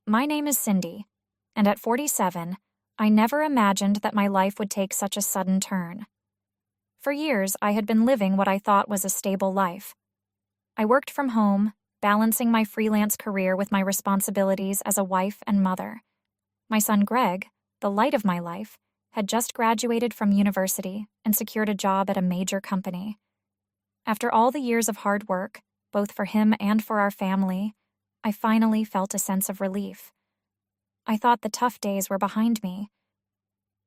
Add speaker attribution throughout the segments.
Speaker 1: My name is Cindy, and at 47, I never imagined that my life would take such a sudden turn. For years, I had been living what I thought was a stable life. I worked from home, balancing my freelance career with my responsibilities as a wife and mother. My son Greg, the light of my life, had just graduated from university and secured a job at a major company. After all the years of hard work, both for him and for our family, I finally felt a sense of relief. I thought the tough days were behind me.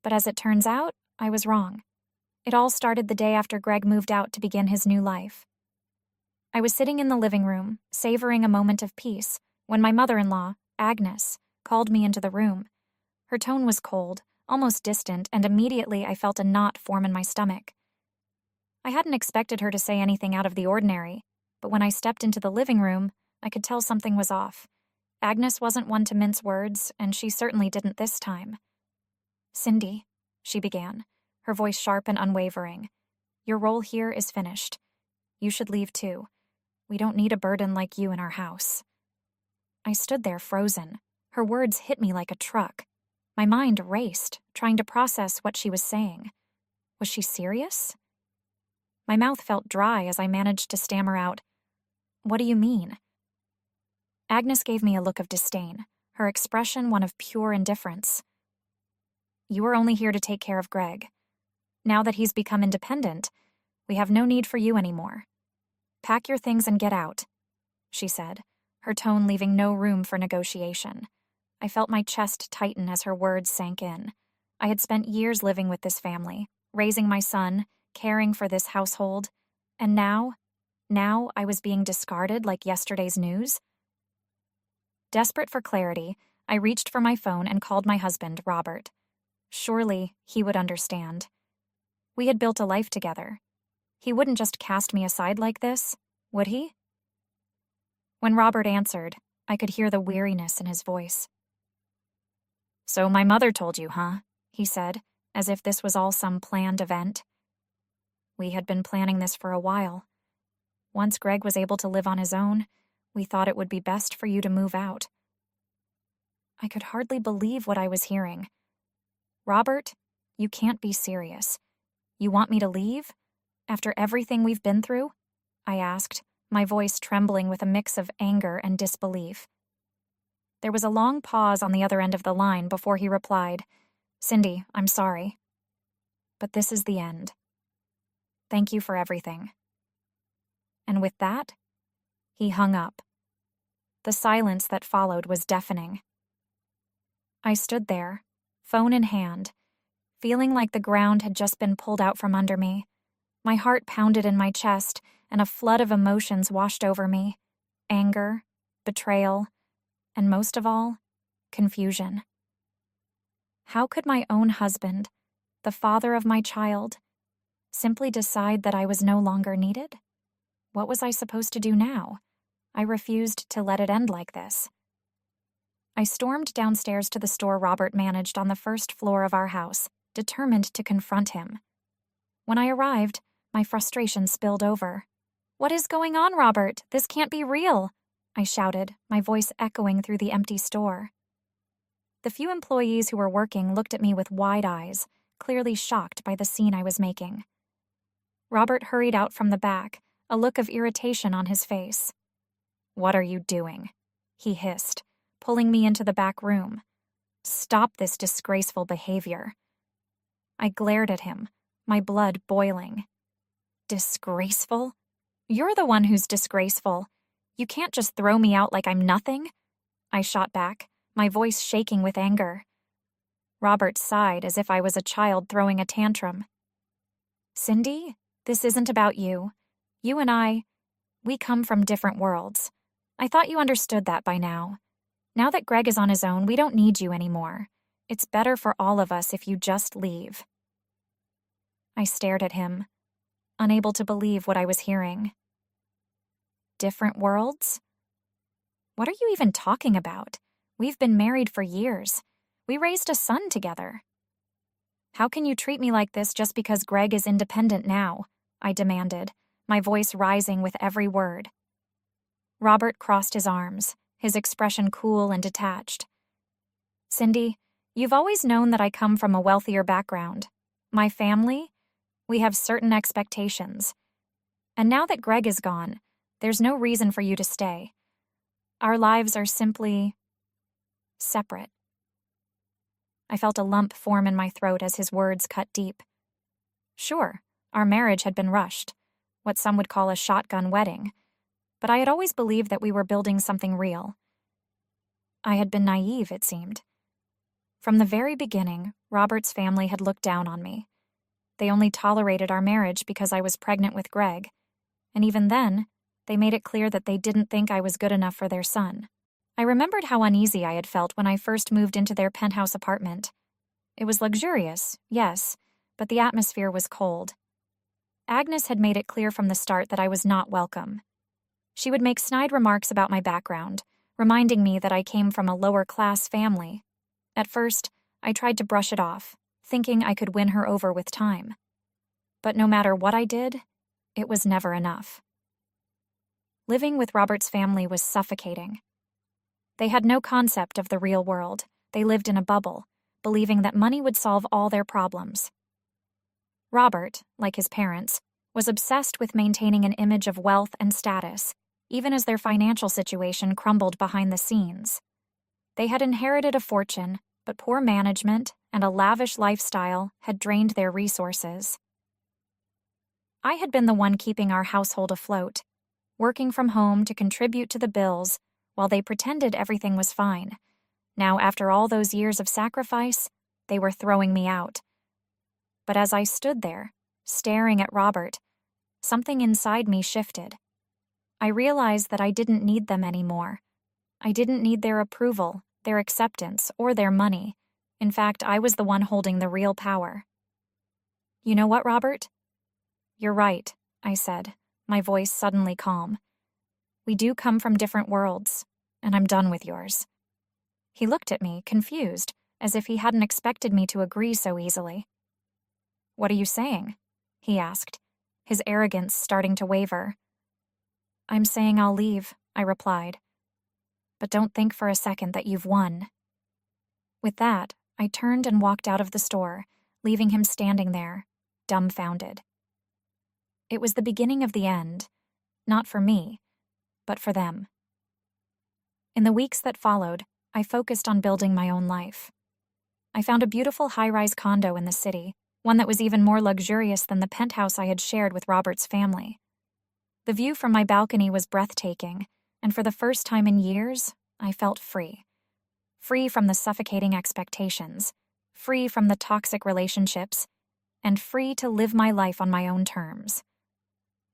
Speaker 1: But as it turns out, I was wrong. It all started the day after Greg moved out to begin his new life. I was sitting in the living room, savoring a moment of peace, when my mother-in-law, Agnes, called me into the room. Her tone was cold, almost distant, and immediately I felt a knot form in my stomach. I hadn't expected her to say anything out of the ordinary, but when I stepped into the living room, I could tell something was off. Agnes wasn't one to mince words, and she certainly didn't this time. "Cindy," she began, her voice sharp and unwavering, "your role here is finished. You should leave too. We don't need a burden like you in our house." I stood there frozen. Her words hit me like a truck. My mind raced, trying to process what she was saying. Was she serious? My mouth felt dry as I managed to stammer out, "What do you mean?" Agnes gave me a look of disdain, her expression one of pure indifference. "You are only here to take care of Greg. Now that he's become independent, we have no need for you anymore. Pack your things and get out," she said, her tone leaving no room for negotiation. I felt my chest tighten as her words sank in. I had spent years living with this family, raising my son, caring for this household, and now I was being discarded like yesterday's news. Desperate for clarity, I reached for my phone and called my husband, Robert. Surely he would understand. We had built a life together. He wouldn't just cast me aside like this, would he? When Robert answered, I could hear the weariness in his voice. "So my mother told you, huh?" he said, as if this was all some planned event. "We had been planning this for a while. Once Greg was able to live on his own, we thought it would be best for you to move out." I could hardly believe what I was hearing. "Robert, you can't be serious. You want me to leave? After everything we've been through?" I asked, my voice trembling with a mix of anger and disbelief. There was a long pause on the other end of the line before he replied, "Cindy, I'm sorry. But this is the end. Thank you for everything." And with that, he hung up. The silence that followed was deafening. I stood there, phone in hand, feeling like the ground had just been pulled out from under me. My heart pounded in my chest, and a flood of emotions washed over me. Anger, betrayal, and most of all, confusion. How could my own husband, the father of my child, simply decide that I was no longer needed? What was I supposed to do now? I refused to let it end like this. I stormed downstairs to the store Robert managed on the first floor of our house, determined to confront him. When I arrived, my frustration spilled over. "What is going on, Robert? This can't be real," I shouted, my voice echoing through the empty store. The few employees who were working looked at me with wide eyes, clearly shocked by the scene I was making. Robert hurried out from the back, a look of irritation on his face. "What are you doing?" he hissed, pulling me into the back room. "Stop this disgraceful behavior." I glared at him, my blood boiling. "Disgraceful? You're the one who's disgraceful. You can't just throw me out like I'm nothing," I shot back, my voice shaking with anger. Robert sighed as if I was a child throwing a tantrum. "Cindy, this isn't about you. You and we come from different worlds. I thought you understood that by now. Now that Greg is on his own, we don't need you anymore. It's better for all of us if you just leave." I stared at him, unable to believe what I was hearing. Different worlds? What are you even talking about? We've been married for years. We raised a son together. "How can you treat me like this just because Greg is independent now?" I demanded, my voice rising with every word. Robert crossed his arms, his expression cool and detached. "Cindy, you've always known that I come from a wealthier background. My family, we have certain expectations. And now that Greg is gone, there's no reason for you to stay. Our lives are simply separate." I felt a lump form in my throat as his words cut deep. Sure, our marriage had been rushed, what some would call a shotgun wedding, but I had always believed that we were building something real. I had been naive, it seemed. From the very beginning, Robert's family had looked down on me. They only tolerated our marriage because I was pregnant with Greg, and even then, they made it clear that they didn't think I was good enough for their son. I remembered how uneasy I had felt when I first moved into their penthouse apartment. It was luxurious, yes, but the atmosphere was cold. Agnes had made it clear from the start that I was not welcome. She would make snide remarks about my background, reminding me that I came from a lower-class family. At first, I tried to brush it off, thinking I could win her over with time. But no matter what I did, it was never enough. Living with Robert's family was suffocating. They had no concept of the real world. They lived in a bubble, believing that money would solve all their problems. Robert, like his parents, was obsessed with maintaining an image of wealth and status, even as their financial situation crumbled behind the scenes. They had inherited a fortune, but poor management and a lavish lifestyle had drained their resources. I had been the one keeping our household afloat, working from home to contribute to the bills while they pretended everything was fine. Now, after all those years of sacrifice, they were throwing me out. But as I stood there, staring at Robert, something inside me shifted. I realized that I didn't need them anymore. I didn't need their approval, their acceptance, or their money. In fact, I was the one holding the real power. "You know what, Robert?" "You're right," I said, my voice suddenly calm. "We do come from different worlds, and I'm done with yours." He looked at me, confused, as if he hadn't expected me to agree so easily. "What are you saying?" he asked, his arrogance starting to waver. "I'm saying I'll leave," I replied. "But don't think for a second that you've won." With that, I turned and walked out of the store, leaving him standing there, dumbfounded. It was the beginning of the end, not for me, but for them. In the weeks that followed, I focused on building my own life. I found a beautiful high-rise condo in the city, one that was even more luxurious than the penthouse I had shared with Robert's family. The view from my balcony was breathtaking, and for the first time in years, I felt free. Free from the suffocating expectations, free from the toxic relationships, and free to live my life on my own terms.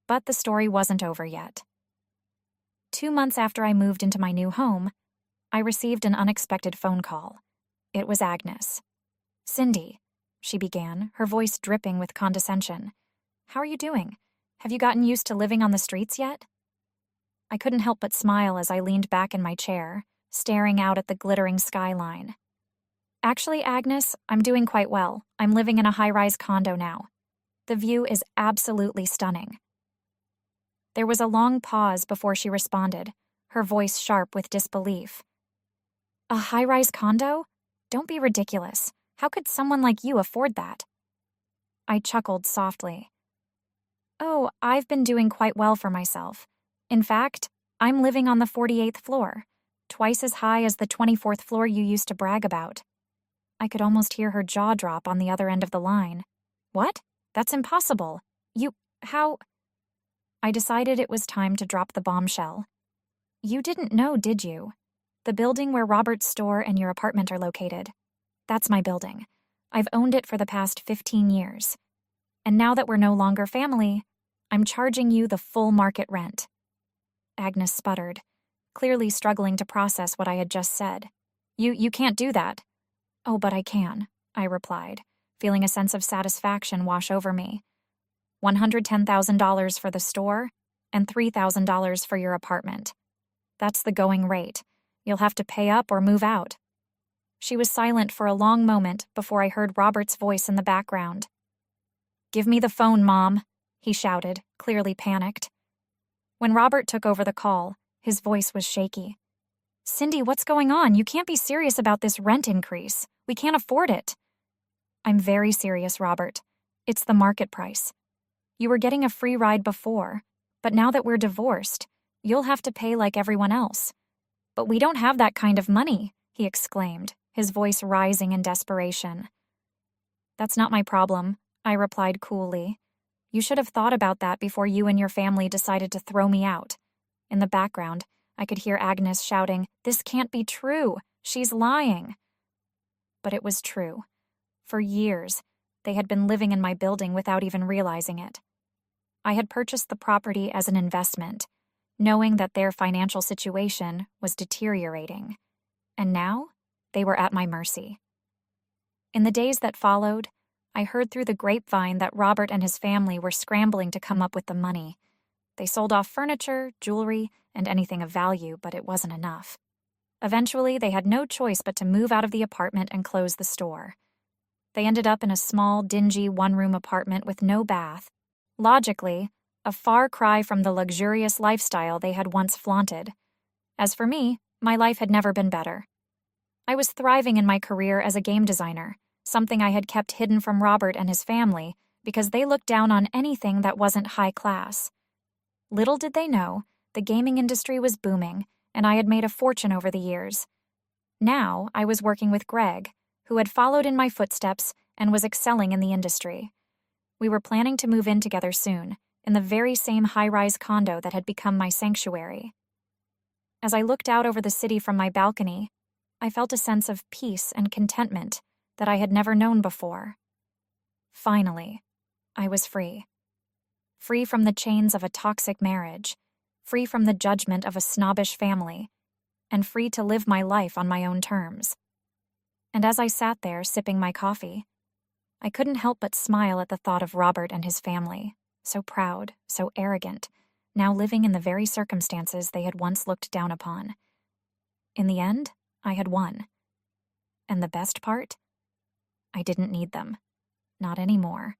Speaker 1: But the story wasn't over yet. 2 months after I moved into my new home, I received an unexpected phone call. It was Agnes. "Cindy," she began, her voice dripping with condescension. "How are you doing? Have you gotten used to living on the streets yet?" I couldn't help but smile as I leaned back in my chair, staring out at the glittering skyline. "Actually, Agnes, I'm doing quite well. I'm living in a high-rise condo now. The view is absolutely stunning." There was a long pause before she responded, her voice sharp with disbelief. "A high-rise condo? Don't be ridiculous. How could someone like you afford that?" I chuckled softly. "Oh, I've been doing quite well for myself. In fact, I'm living on the 48th floor, twice as high as the 24th floor you used to brag about." I could almost hear her jaw drop on the other end of the line. "What? That's impossible. How?" I decided it was time to drop the bombshell. "You didn't know, did you? The building where Robert's store and your apartment are located. That's my building. I've owned it for the past 15 years. And now that we're no longer family, I'm charging you the full market rent." Agnes sputtered, clearly struggling to process what I had just said. You can't do that." "Oh, but I can," I replied, feeling a sense of satisfaction wash over me. $110,000 for the store and $3,000 for your apartment. That's the going rate. You'll have to pay up or move out." She was silent for a long moment before I heard Robert's voice in the background. "Give me the phone, Mom," he shouted, clearly panicked. When Robert took over the call, his voice was shaky. Cindy, what's going on? You can't be serious about this rent increase. We can't afford it. I'm very serious, Robert. It's the market price. You were getting a free ride before, but now that we're divorced, you'll have to pay like everyone else. But we don't have that kind of money, he exclaimed, his voice rising in desperation. That's not my problem, I replied coolly. You should have thought about that before you and your family decided to throw me out. In the background, I could hear Agnes shouting, "This can't be true. She's lying." But it was true. For years, they had been living in my building without even realizing it. I had purchased the property as an investment, knowing that their financial situation was deteriorating. And now, they were at my mercy. In the days that followed, I heard through the grapevine that Robert and his family were scrambling to come up with the money. They sold off furniture, jewelry, and anything of value, but it wasn't enough. Eventually, they had no choice but to move out of the apartment and close the store. They ended up in a small, dingy one-room apartment with no bath. Logically, a far cry from the luxurious lifestyle they had once flaunted. As for me, my life had never been better. I was thriving in my career as a game designer, something I had kept hidden from Robert and his family because they looked down on anything that wasn't high class. Little did they know, the gaming industry was booming, and I had made a fortune over the years. Now, I was working with Greg, who had followed in my footsteps and was excelling in the industry. We were planning to move in together soon, in the very same high-rise condo that had become my sanctuary. As I looked out over the city from my balcony, I felt a sense of peace and contentment that I had never known before. Finally, I was free. Free from the chains of a toxic marriage, free from the judgment of a snobbish family, and free to live my life on my own terms. And as I sat there sipping my coffee, I couldn't help but smile at the thought of Robert and his family, so proud, so arrogant, now living in the very circumstances they had once looked down upon. In the end, I had won. And the best part? I didn't need them. Not anymore.